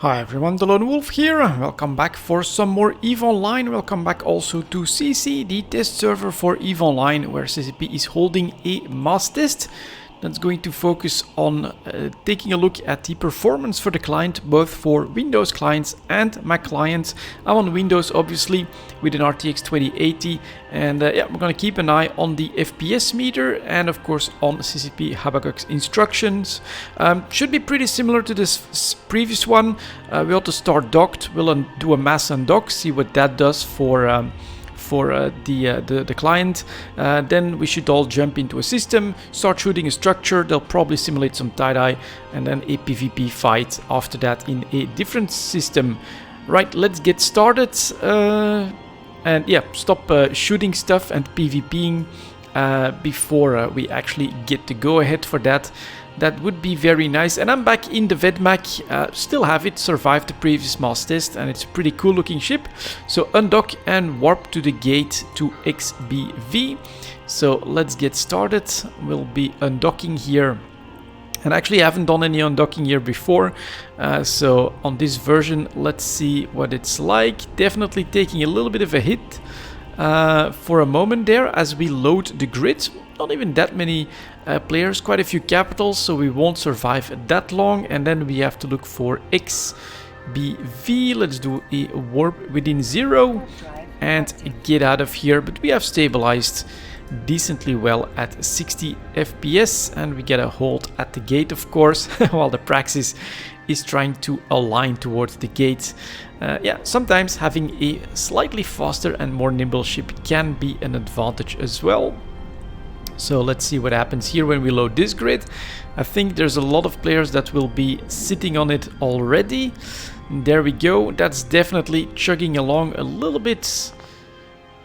Hi everyone, delonewolf here. Welcome back for some more EVE Online. Welcome back also to CC, the test server for EVE Online, where CCP is holding a mass test that's going to focus on taking a look at the performance for the client, both for Windows clients and Mac clients. I'm on Windows, obviously, with an RTX 2080, and yeah, we're going to keep an eye on the FPS meter and, of course, on CCP Habakkuk's instructions. Should be pretty similar to this previous one. We ought to start docked. We'll do a mass undock, see what that does for the client. Then we should all jump into a system, start shooting a structure. They'll probably simulate some tie-dye, and then a PvP fight after that in a different system. Right, let's get started. And yeah, stop shooting stuff and PvPing before we actually get to go ahead for that. That would be very nice. And I'm back in the Vedmak. Still have it survived the previous mass test, and it's a pretty cool looking ship. So undock and warp to the gate to XBV. So let's get started. We'll be undocking here. And actually I haven't done any undocking here before. So on this version, let's see what it's like. Definitely taking a little bit of a hit for a moment there as we load the grid. Not even that many players, quite a few capitals, so we won't survive that long. And then we have to look for XBV. Let's do a warp within 0 and get out of here. But we have stabilized decently well at 60 FPS, and we get a hold at the gate, of course, while the Praxis is trying to align towards the gate. Yeah, sometimes having a slightly faster and more nimble ship can be an advantage as well. So let's see what happens here when we load this grid. I think there's a lot of players that will be sitting on it already. There we go. That's definitely chugging along a little bit.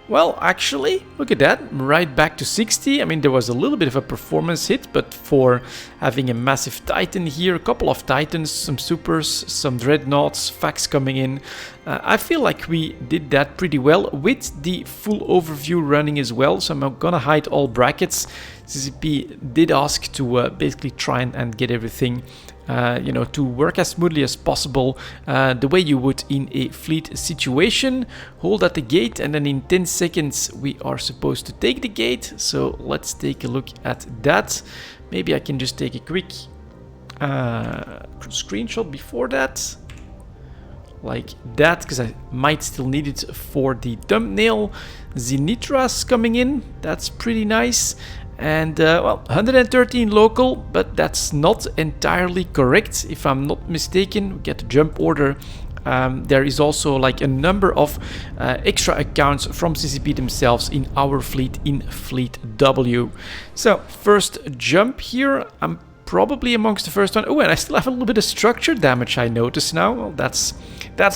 Well, actually, look at that, right back to 60. I mean, there was a little bit of a performance hit, but for having a massive Titan here, a couple of Titans, some Supers, some Dreadnoughts, Fax coming in, I feel like we did that pretty well with the full overview running as well. So I'm gonna hide all brackets. CCP did ask to basically try and get everything you know, to work as smoothly as possible, the way you would in a fleet situation. Hold at the gate, and then in 10 seconds we are supposed to take the gate. So let's take a look at that. Maybe I can just take a quick screenshot before that, like that, because I might still need it for the thumbnail. Zenitras coming in, that's pretty nice. And well, 113 local, but that's not entirely correct. If I'm not mistaken, we get a jump order. There is also like a number of extra accounts from CCP themselves in our fleet, in Fleet W. So first jump here, I'm probably amongst the first one. Oh, and I still have a little bit of structure damage, I notice now. Well, that's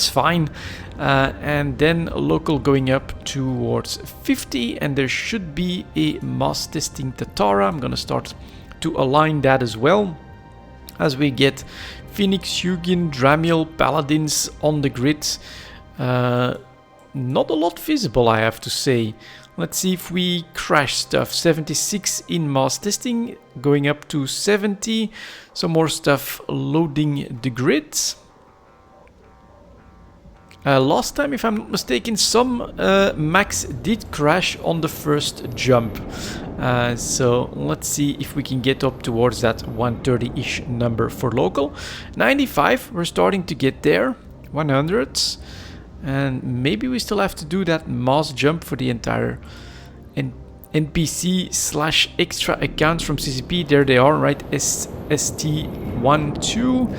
fine. And then local going up towards 50, and there should be a mass testing Tatara. I'm gonna start to align that as well as we get Phoenix, Hugin, Dramiel, Paladins on the grid. Not a lot visible, I have to say. Let's see if we crash stuff. 76 in mass testing, going up to 70. Some more stuff loading the grid. Last time, if I'm not mistaken, some Max did crash on the first jump. So let's see if we can get up towards that 130-ish number for local. 95, we're starting to get there. 100. And maybe we still have to do that mass jump for the entire NPC / extra accounts from CCP. There they are, right? ST12.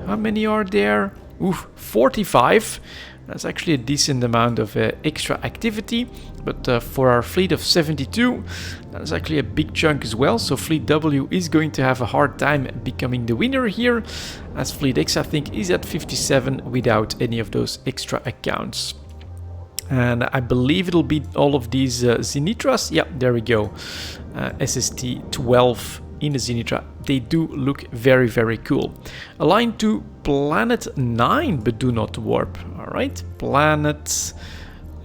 How many are there? Oof, 45. That's actually a decent amount of extra activity. But for our fleet of 72, that's actually a big chunk as well. So Fleet W is going to have a hard time becoming the winner here, as Fleet X, I think, is at 57 without any of those extra accounts. And I believe it'll be all of these Zenitras. Yeah, there we go. SST-12 in the Zenitra. They do look very, very cool. Align to Planet 9, but do not warp. Alright, Planet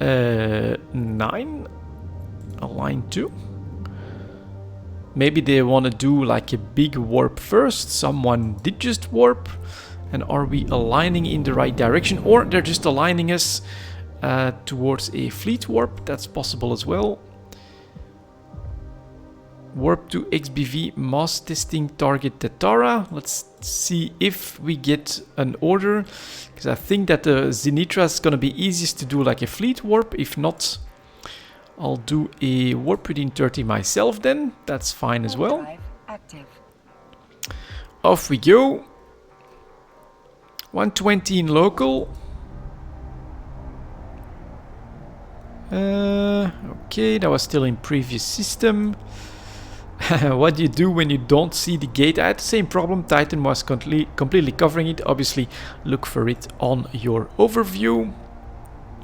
9. Align to. Maybe they want to do like a big warp first. Someone did just warp. And are we aligning in the right direction, or they're just aligning us towards a fleet warp? That's possible as well. Warp to XBV mass testing target Tetara. Let's see if we get an order, because I think that the Zenitra is going to be easiest to do like a fleet warp. If not, I'll do a warp within 30 myself then. That's fine as well. Off we go. 120 in local. Okay, that was still in previous system. What do you do when you don't see the gate? I had the same problem. Titan was completely covering it. Obviously, look for it on your overview.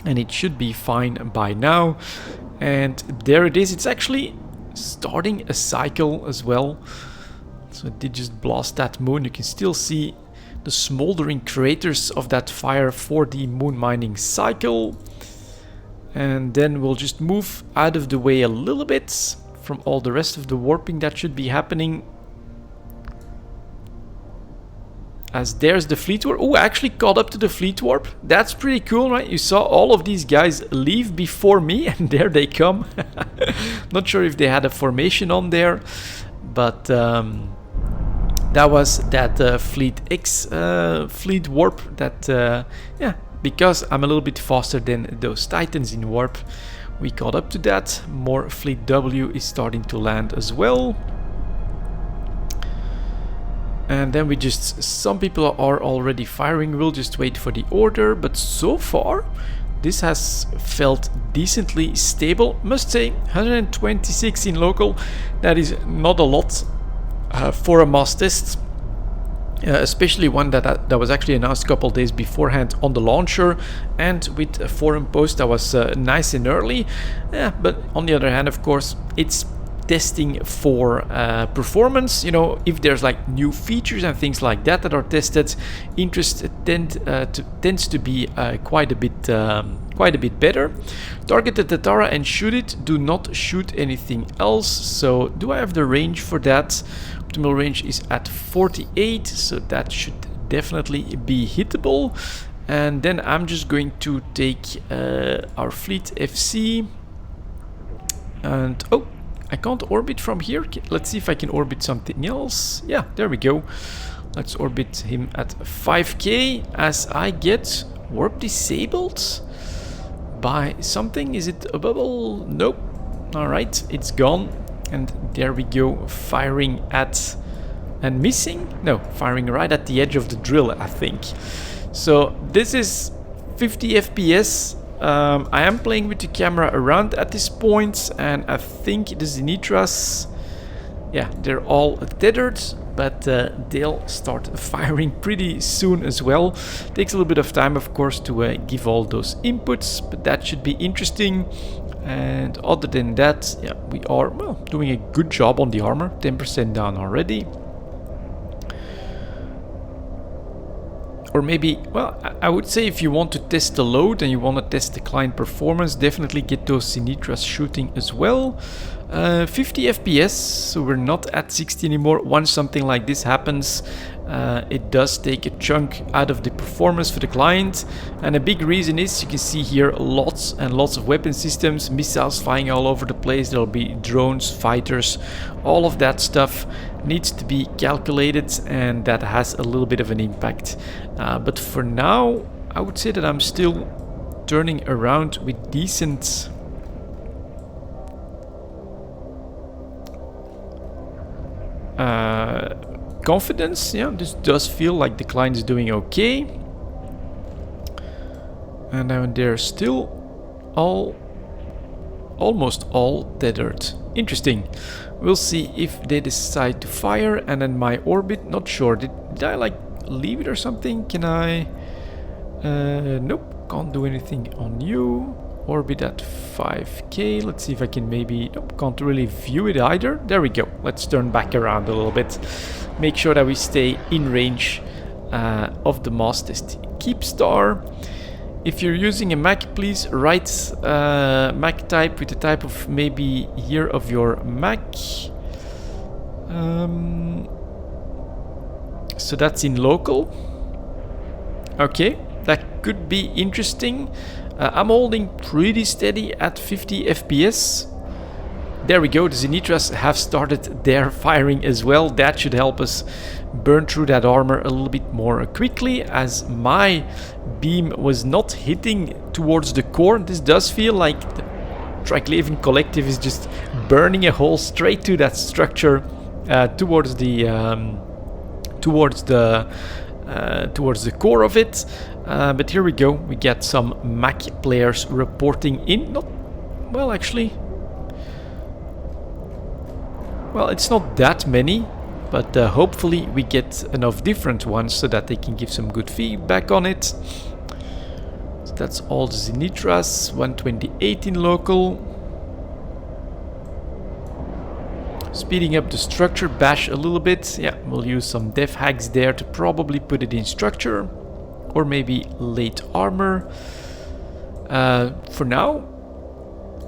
And it should be fine by now. And there it is. It's actually starting a cycle as well. So it did just blast that moon. You can still see the smoldering craters of that fire for the moon mining cycle. And then we'll just move out of the way a little bit from all the rest of the warping that should be happening. As there's the fleet warp. Oh, I actually caught up to the fleet warp. That's pretty cool, right? You saw all of these guys leave before me, and there they come. Not sure if they had a formation on there, but that was that Fleet X fleet warp that, yeah, because I'm a little bit faster than those Titans in warp, we caught up to that. More Fleet W is starting to land as well. And then we just, some people are already firing. We'll just wait for the order. But so far, this has felt decently stable. Must say, 126 in local. That is not a lot for a mass test. Especially one that was actually announced a couple days beforehand on the launcher, and with a forum post that was nice and early. Yeah, but on the other hand, of course, it's testing for performance. You know, if there's like new features and things like that that are tested, interest tends to be quite a bit better. Target the Tetara and shoot it. Do not shoot anything else. So do I have the range for that? Optimal range is at 48, so that should definitely be hittable. And then I'm just going to take our Fleet FC. And oh, I can't orbit from here. Let's see if I can orbit something else. Yeah, there we go. Let's orbit him at 5k as I get warp disabled by something. Is it a bubble? Nope. Alright, it's gone. And there we go, firing at and missing? No, firing right at the edge of the drill, I think. So this is 50 FPS. I am playing with the camera around at this point, and I think the Zenitras, yeah, they're all tethered, but they'll start firing pretty soon as well. Takes a little bit of time, of course, to give all those inputs, but that should be interesting. And other than that, yeah, we are, well, doing a good job on the armor. 10% down already. Or maybe, well, I would say if you want to test the load and you want to test the client performance, definitely get those Zenitras shooting as well. 50 FPS, so we're not at 60 anymore. Once something like this happens, it does take a chunk out of the performance for the client. And a big reason is, you can see here, lots and lots of weapon systems, missiles flying all over the place. There'll be drones, fighters, all of that stuff needs to be calculated, and that has a little bit of an impact. But for now, I would say that I'm still turning around with decent confidence. Yeah, this does feel like the client is doing okay. And now they're still almost all tethered. Interesting. We'll see if they decide to fire. And then my orbit, not sure. Did I like leave it or something? Can I? Nope, can't do anything on you. Orbit at 5k. Let's see if I can maybe... Nope, can't really view it either. There we go. Let's turn back around a little bit. Make sure that we stay in range of the mass test. Keep star. If you're using a Mac, please write Mac type with the type of maybe year of your Mac. So that's in local. Okay, that could be interesting. I'm holding pretty steady at 50 FPS. There we go, the Zenithras have started their firing as well. That should help us burn through that armor a little bit more quickly, as my beam was not hitting towards the core. This does feel like the Triclavian Collective is just burning a hole straight to that structure towards the core of it. But here we go, we get some Mac players reporting in. Not well, actually. Well, it's not that many, but hopefully we get enough different ones so that they can give some good feedback on it. So that's all the Zenithras, 128 in local. Speeding up the structure bash a little bit. Yeah, we'll use some dev hacks there to probably put it in structure, or maybe late armor. For now,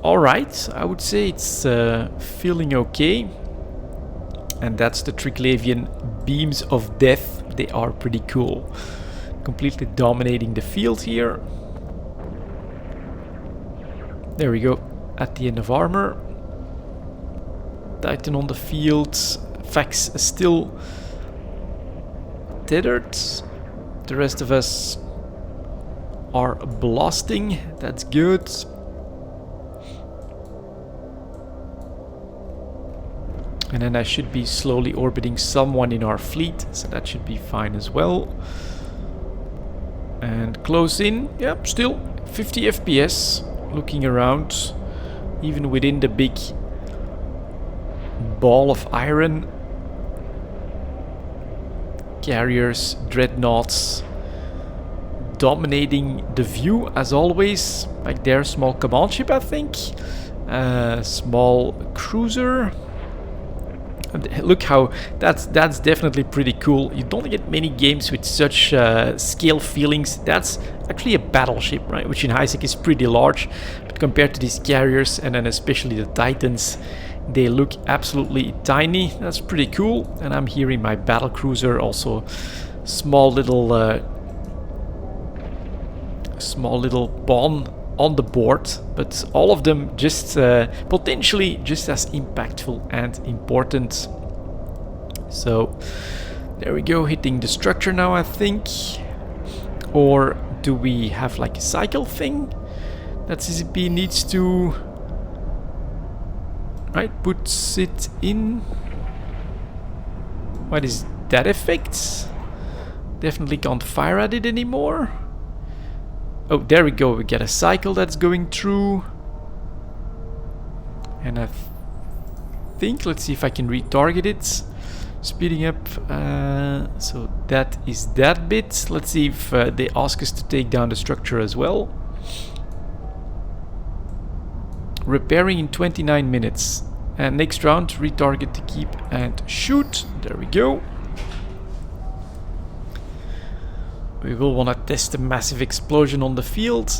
alright, I would say it's feeling okay. And that's the Triclavian Beams of Death. They are pretty cool. Completely dominating the field here. There we go, at the end of armor. Titan on the field. Fax still tethered. The rest of us are blasting. That's good. And then I should be slowly orbiting someone in our fleet, so that should be fine as well. And close in, yep, still 50 FPS. Looking around, even within the big ball of iron. Carriers, dreadnoughts, dominating the view as always. Like their small command ship, I think. Small cruiser. Look how that's definitely pretty cool. You don't get many games with such scale feelings. That's actually a battleship, right? Which in HiSec is pretty large, but compared to these carriers and then especially the Titans, they look absolutely tiny. That's pretty cool. And I'm here in my battle cruiser, also small little pawn on the board, but all of them just potentially just as impactful and important. So there we go, hitting the structure now, I think. Or do we have like a cycle thing that CCP needs to puts it in? What is that effect? Definitely can't fire at it anymore. Oh, there we go, we get a cycle that's going through. And I think, let's see if I can retarget it. Speeding up, so that is that bit. Let's see if they ask us to take down the structure as well. Repairing in 29 minutes. And next round, retarget to keep and shoot. There we go. We will want to test a massive explosion on the field.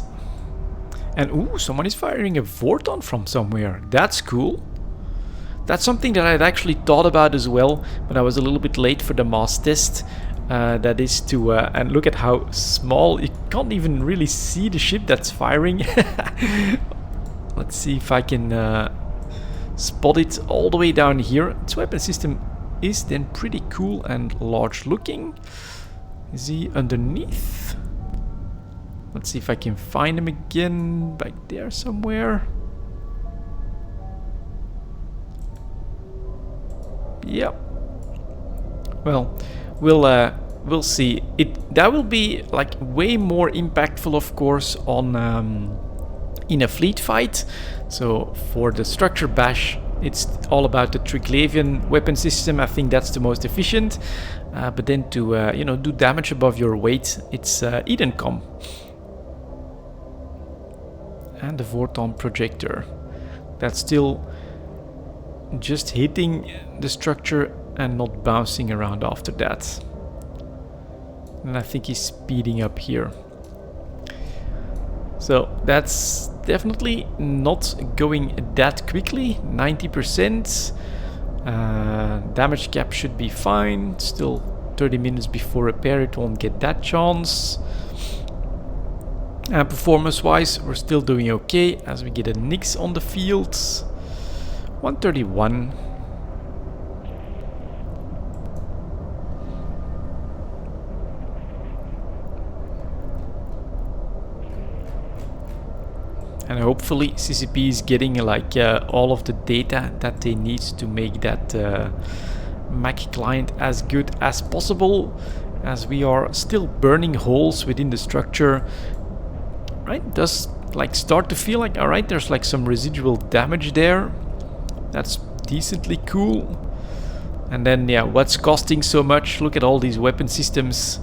And ooh, someone is firing a Vorton from somewhere. That's cool. That's something that I'd actually thought about as well, but I was a little bit late for the mass test. That is to, and look at how small, you can't even really see the ship that's firing. Let's see if I can spot it all the way down here. Its weapon system is then pretty cool and large looking. Is he underneath? Let's see if I can find him again. Back there somewhere. Yep. Well, we'll see. That will be like way more impactful, of course, on in a fleet fight. So for the structure bash, it's all about the Triclavian weapon system. I think that's the most efficient. But then to you know, do damage above your weight, it's Edencom. And the Vorton projector. That's still just hitting the structure and not bouncing around after that. And I think he's speeding up here. So that's definitely not going that quickly. 90%. Damage cap should be fine. Still 30 minutes before repair, it won't get that chance. And performance-wise, we're still doing okay as we get a Nyx on the field. 131. And hopefully CCP is getting like all of the data that they need to make that Mac client as good as possible, as we are still burning holes within the structure. Right, it does like start to feel like, alright, there's like some residual damage there. That's decently cool. And then yeah, what's costing so much? Look at all these weapon systems,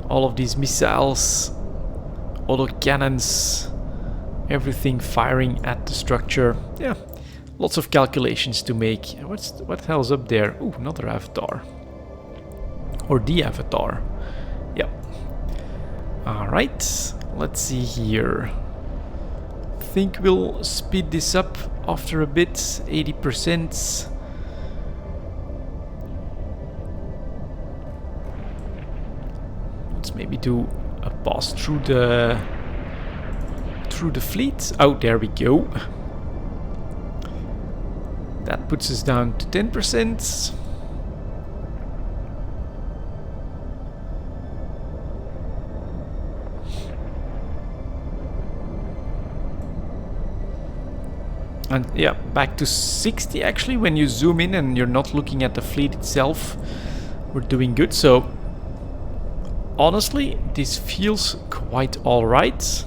all of these missiles, auto cannons, everything firing at the structure. Yeah, lots of calculations to make. What the hell's up there? Ooh, another avatar. Or the avatar. Yeah. Alright, let's see here. I think we'll speed this up after a bit, 80%. Let's maybe do a pass through the fleet. Oh, there we go. That puts us down to 10%. And yeah, back to 60 actually. When you zoom in and you're not looking at the fleet itself, we're doing good. So honestly, this feels quite alright.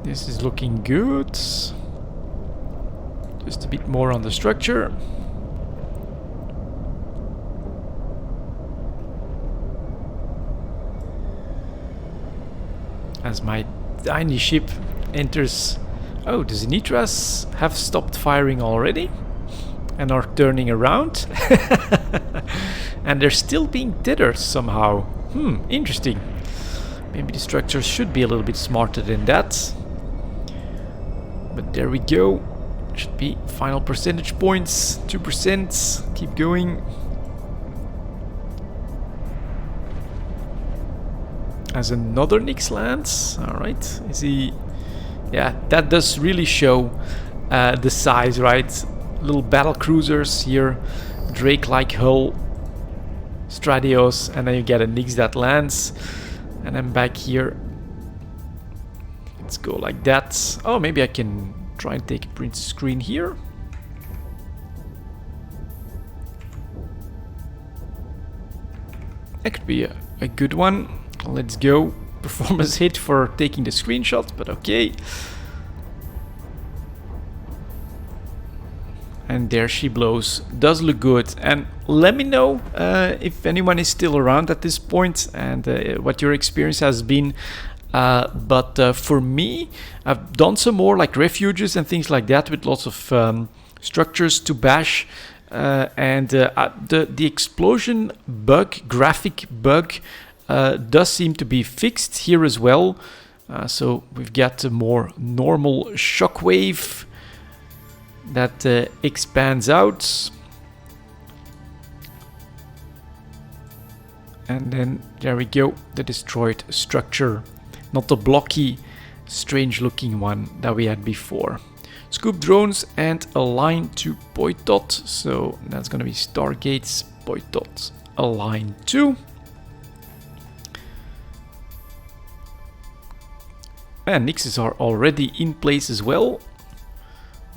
This is looking good. Just a bit more on the structure. As my tiny ship enters... Oh, the Zenithras have stopped firing already and are turning around. And they're still being tethered somehow. Interesting. Maybe the structure should be a little bit smarter than that. But there we go. Should be final percentage points. 2%. Keep going. As another Nyx lands. Alright. Is he... Yeah, that does really show the size, right? Little battle cruisers here. Drake-like hull. Stradios. And then you get a Nyx that lands. And then back here. Let's go like that. Oh, maybe I can try and take a print screen here. That could be a good one. Let's go. Performance hit for taking the screenshot, but okay. And there she blows. Does look good. And let me know if anyone is still around at this point and what your experience has been. But for me, I've done some more like refuges and things like that with lots of structures to bash. And the explosion bug, graphic bug, does seem to be fixed here as well. So we've got a more normal shockwave that expands out. And then there we go, the destroyed structure. Not the blocky, strange looking one that we had before. Scoop drones and align to Poitot. So that's going to be Stargates, Poitot, align to. And Nyxes are already in place as well.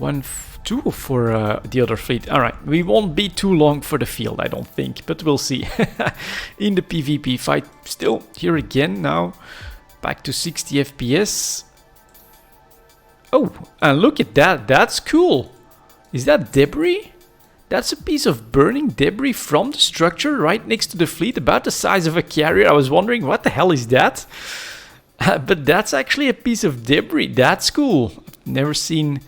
2 for the other fleet. Alright, we won't be too long for the field, I don't think, but we'll see. In the PvP fight, still here again now. Back to 60 FPS. Oh, and look at that. That's cool. Is that debris? That's a piece of burning debris from the structure right next to the fleet, about the size of a carrier. I was wondering, what the hell is that? But that's actually a piece of debris. That's cool. I've never seen...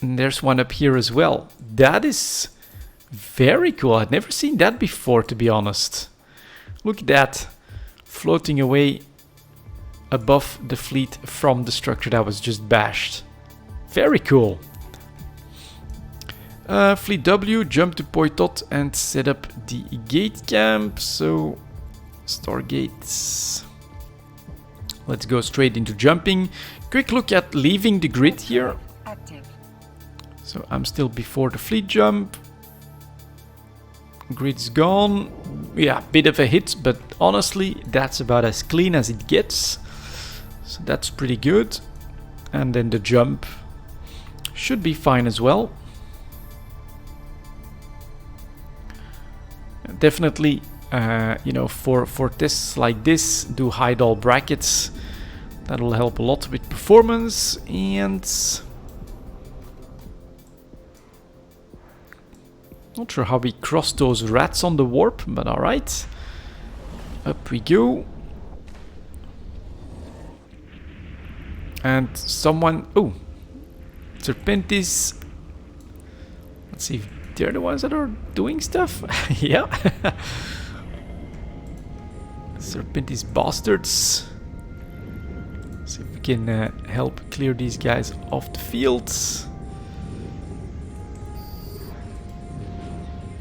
And there's one up here as well. That is very cool. I've never seen that before, to be honest. Look at that. Floating away above the fleet from the structure that was just bashed. Very cool. Fleet W, jump to Poitot and set up the gate camp. So, Stargates. Let's go straight into jumping. Quick look at leaving the grid here. Active. So I'm still before the fleet jump. Grid's gone. Yeah, bit of a hit, but honestly, that's about as clean as it gets. So that's pretty good. And then the jump should be fine as well. Definitely, you know, for tests like this, do hide all brackets. That'll help a lot with performance. And not sure how we crossed those rats on the warp, but alright. Up we go. And someone... Oh! Serpentis. Let's see if they're the ones that are doing stuff. Yeah. Serpentis bastards. See if we can help clear these guys off the field.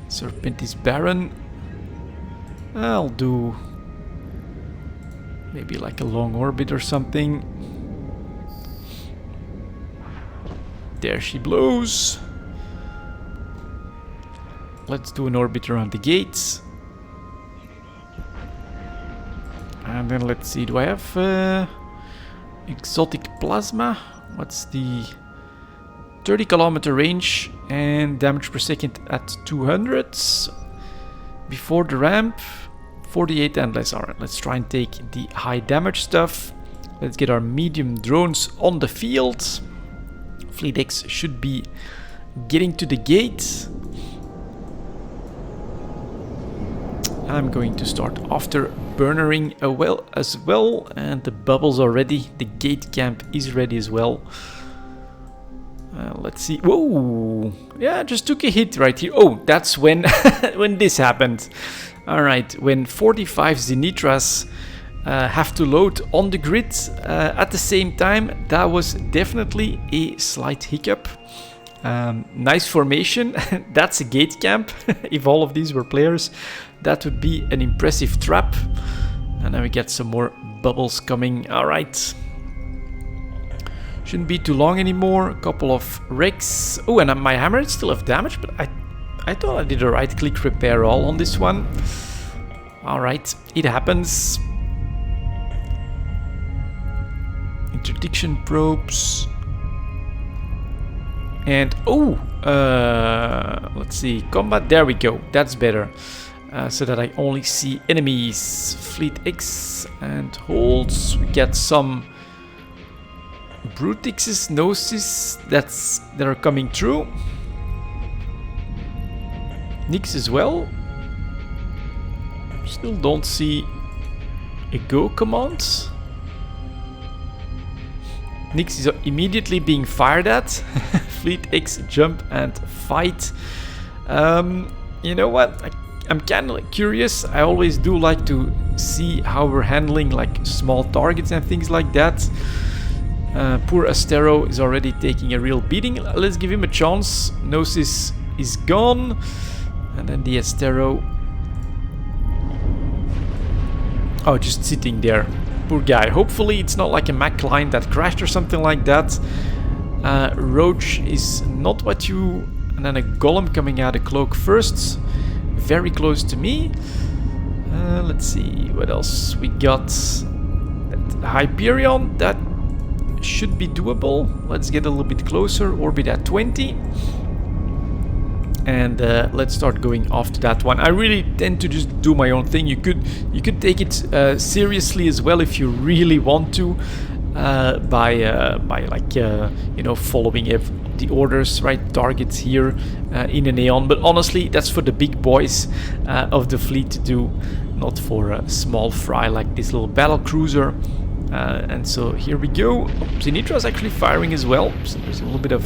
Serpentis Baron. I'll do maybe like a long orbit or something. There she blows. Let's do an orbit around the gates. And then let's see, do I have Exotic Plasma? What's the 30 kilometer range and damage per second at 200 before the ramp, 48 and less. Alright, let's try and take the high damage stuff. Let's get our medium drones on the field. Fleet X should be getting to the gate. I'm going to start Afterburnering as well, and the bubbles are ready. The gate camp is ready as well. Let's see. Whoa! Yeah, just took a hit right here. Oh, that's when when this happened. All right, when 45 Zenithras have to load on the grid at the same time, that was definitely a slight hiccup. Nice formation. That's a gate camp. If all of these were players, that would be an impressive trap. And then we get some more bubbles coming. All right. Shouldn't be too long anymore. A couple of wrecks. Oh, and my Hammerhead still have damage, but I thought I did a right-click repair all on this one. All right, it happens. Interdiction probes. And let's see, combat. There we go. That's better. So that I only see enemies. Fleet X and holds. We get some Brutixes, Gnosis that are coming through. Nyx as well. Still don't see a go command. Nyx is immediately being fired at. Fleet X, jump and fight. You know what? I'm kind of curious. I always do like to see how we're handling like small targets and things like that. Poor Astero is already taking a real beating. Let's give him a chance. Gnosis is gone. And then the Astero. Oh, just sitting there. Poor guy. Hopefully it's not like a Mac client that crashed or something like that. Roach is not what you... And then a Golem coming out of Cloak first. Very close to me. Let's see what else we got. That Hyperion, that should be doable. Let's get a little bit closer. Orbit at 20. And let's start going after that one. I really tend to just do my own thing. You could take it seriously as well if you really want to, by like you know, following the orders, right? Targets here in a neon. But honestly, that's for the big boys of the fleet to do, not for a small fry like this little battle cruiser. And so here we go. Zenithra is actually firing as well. So there's a little bit of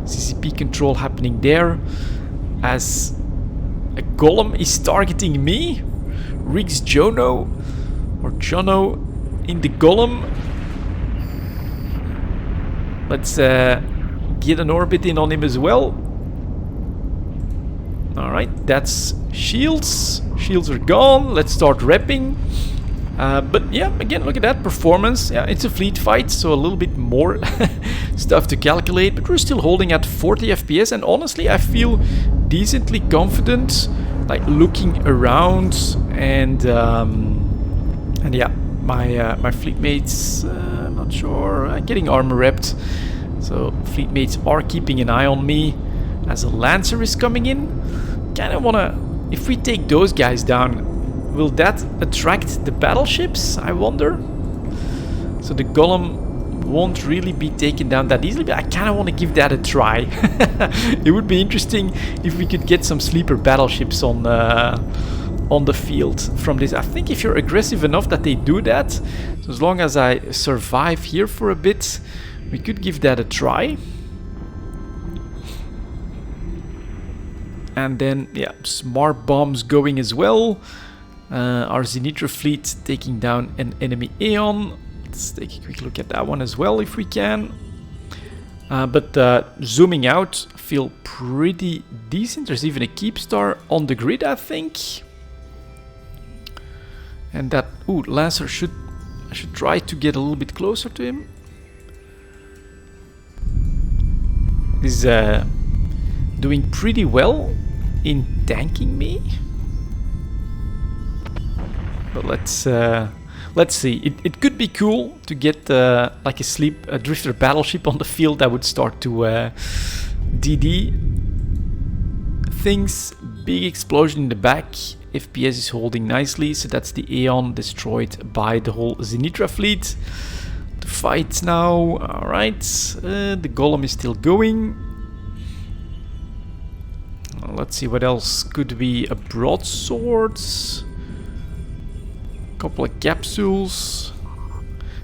CCP control happening there. As a Golem is targeting me. Riggs Jono or Jono in the Golem. Let's get an orbit in on him as well. Alright, that's shields. Shields are gone. Let's start repping. But yeah, again, look at that performance. Yeah, it's a fleet fight, so a little bit more stuff to calculate. But we're still holding at 40 FPS. And honestly, I feel decently confident, like looking around. And yeah, my fleet mates, I'm not sure, getting armor repped. So fleet mates are keeping an eye on me as a Lancer is coming in. Kind of wanna, if we take those guys down, will that attract the battleships, I wonder? So the Golem won't really be taken down that easily, but I kind of want to give that a try. It would be interesting if we could get some sleeper battleships on the field from this. I think if you're aggressive enough that they do that, so as long as I survive here for a bit, we could give that a try. And then, yeah, smart bombs going as well. Our Zenitra fleet taking down an enemy Aeon. Let's take a quick look at that one as well if we can. But zooming out, feel pretty decent. There's even a Keepstar on the grid, I think. And that, ooh, Lancer I should try to get a little bit closer to him. Is doing pretty well in tanking me. But let's see. It could be cool to get like a drifter battleship on the field that would start to DD things. Big explosion in the back. FPS is holding nicely, so that's the Aeon destroyed by the whole Zenitra fleet. To fight now. Alright, the Golem is still going. Let's see what else could be. A broadsword, couple of capsules.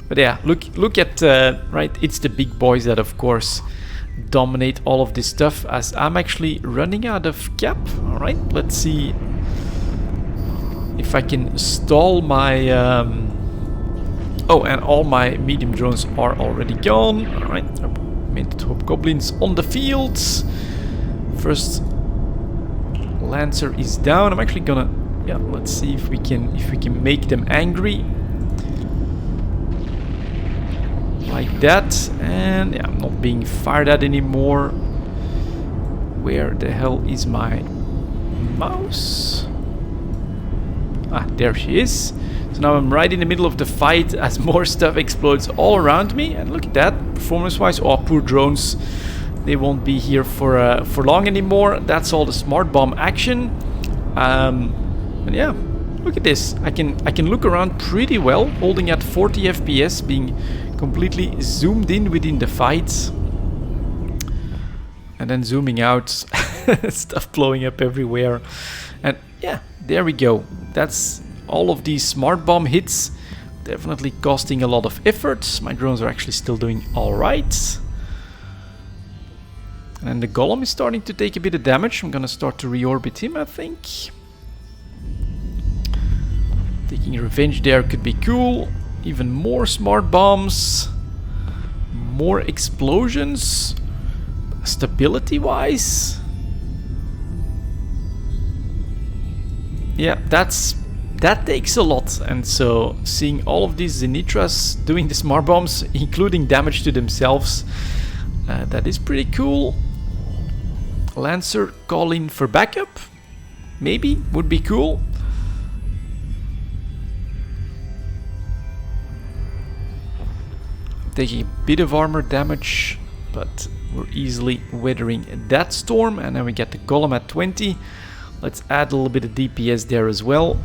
But yeah, look at right, it's the big boys that of course dominate all of this stuff, as I'm actually running out of cap. Alright, let's see if I can stall my oh, and all my medium drones are already gone. Alright, Augmented Hobgoblins on the fields. First Lancer is down. I'm actually gonna, yeah, let's see if we can make them angry like that. And yeah, I'm not being fired at anymore. Where the hell is my mouse? Ah, there she is. So now I'm right in the middle of the fight as more stuff explodes all around me. And look at that, performance-wise. Oh, poor drones. They won't be here for long anymore. That's all the smart bomb action. And yeah, look at this. I can look around pretty well, holding at 40 FPS, being completely zoomed in within the fight. And then zooming out, stuff blowing up everywhere. And yeah, there we go. That's all of these smart bomb hits. Definitely costing a lot of effort. My drones are actually still doing alright. And the Golem is starting to take a bit of damage. I'm gonna start to reorbit him, I think. Taking revenge there could be cool. Even more smart bombs. More explosions. Stability-wise. Yeah, that takes a lot. And so seeing all of these Zenitras doing the smart bombs, including damage to themselves, that is pretty cool. Lancer call in for backup, maybe, would be cool. Taking a bit of armor damage, but we're easily weathering that storm. And then we get the Golem at 20. Let's add a little bit of DPS there as well.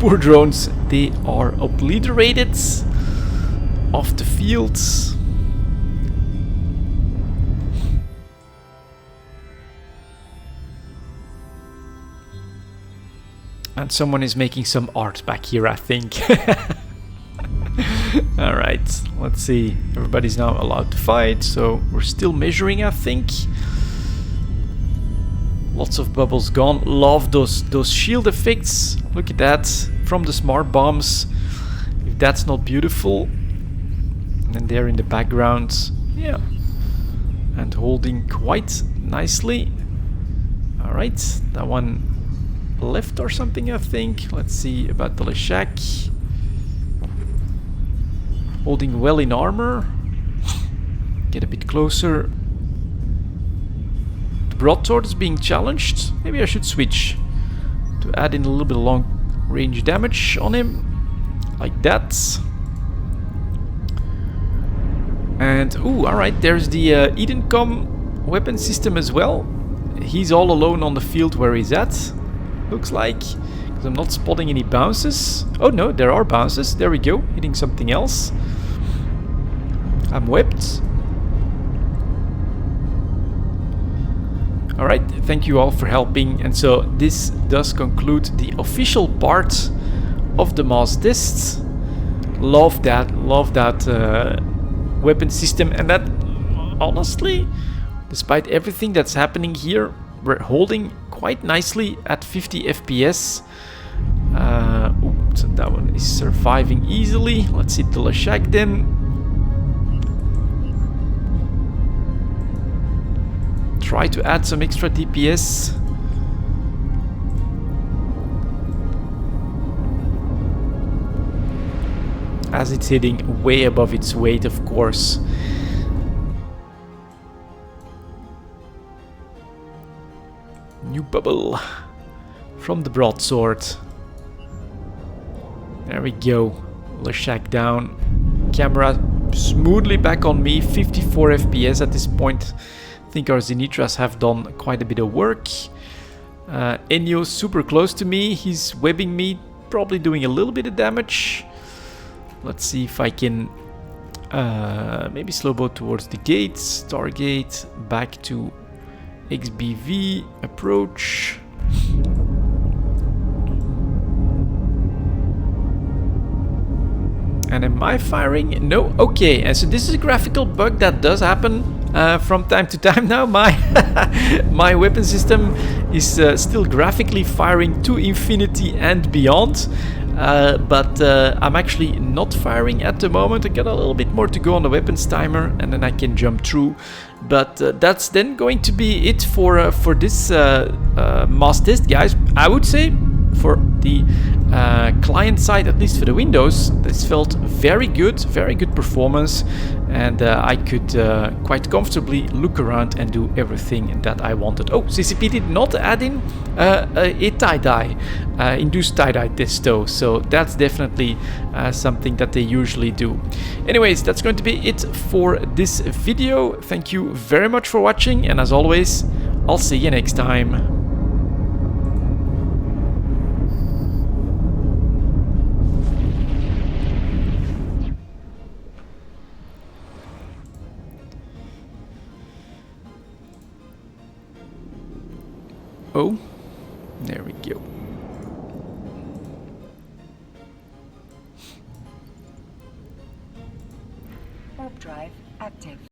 Poor drones, they are obliterated off the fields. And someone is making some art back here, I think. Alright, let's see. Everybody's now allowed to fight, so we're still measuring, I think. Lots of bubbles gone. Love those shield effects. Look at that from the smart bombs. If that's not beautiful. And there in the background, yeah, and holding quite nicely. All right, that one left or something, I think. Let's see about the Leshak. Holding well in armor. Get a bit closer. The broadsword is being challenged. Maybe I should switch to add in a little bit of long range damage on him. Like that. And, ooh, alright, there's the Edencom weapon system as well. He's all alone on the field where he's at, looks like. Because I'm not spotting any bounces. Oh no, there are bounces. There we go, hitting something else. I'm whipped. Alright, thank you all for helping. And so this does conclude the official part of the mass tests. Love that weapon system, and that honestly, despite everything that's happening here, we're holding quite nicely at 50 FPS. So that one is surviving easily. Let's hit the Leshak then. Try to add some extra DPS. As it's hitting way above its weight, of course. New bubble from the broadsword. There we go. Leshak down. Camera smoothly back on me. 54 FPS at this point. I think our Zenitras have done quite a bit of work. Enyo super close to me. He's webbing me. Probably doing a little bit of damage. Let's see if I can maybe slow boat towards the gate, Stargate, back to XBV, approach. And am I firing? No? Okay, and so this is a graphical bug that does happen from time to time now. My weapon system is still graphically firing to infinity and beyond. But I'm actually not firing at the moment. I got a little bit more to go on the weapons timer, and then I can jump through. But that's then going to be it for this mass test, guys. I would say for the client side, at least for the Windows, this felt very good performance, and I could quite comfortably look around and do everything that I wanted. Oh, CCP did not add in a tie-dye, induced tie-dye test though, so that's definitely something that they usually do. Anyways, that's going to be it for this video. Thank you very much for watching, and as always, I'll see you next time. Oh, there we go. Warp drive active.